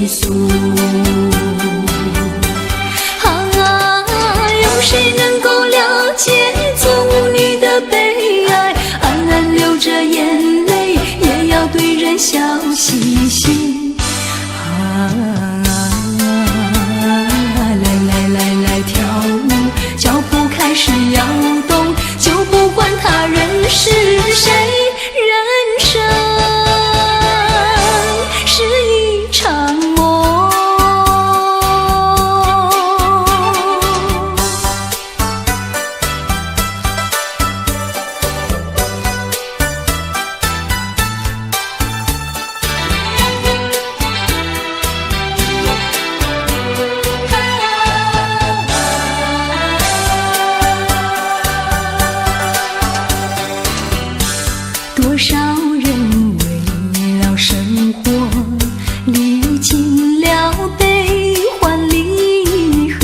诉。有谁能够了解做舞女的悲哀？暗暗流着眼泪，也要对人笑嘻嘻。来跳舞，脚步开始摇动，就不管他人是谁，人生是一场梦。多少人为了生活历尽了悲欢离合，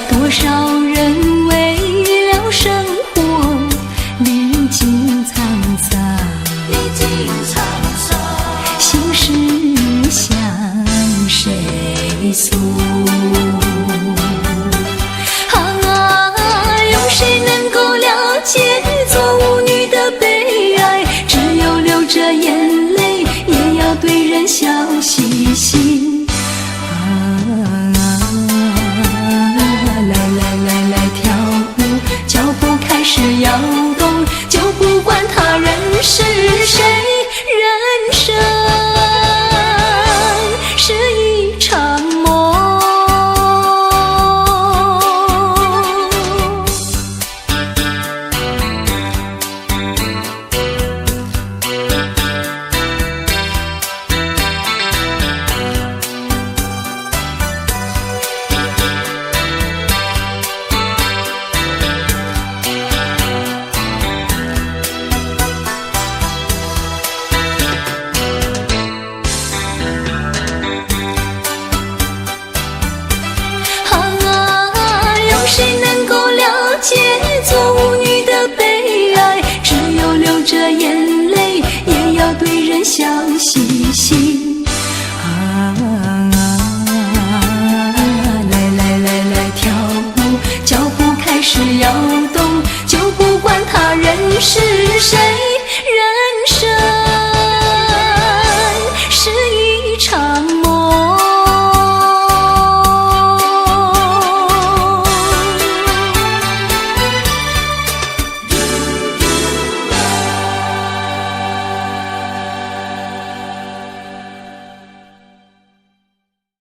多少人为了生活历尽沧桑，心事向谁诉？有谁能够了解做舞女的悲哀？只有流着眼泪，也要对人笑嘻嘻。来跳舞，脚步开始摇动，就不管他人是谁，人生是一场梦。谁能够了解做舞女的悲哀？只有流着眼泪，也要对人笑嘻嘻。来跳舞，脚步开始摇动，就不管他人是谁，人生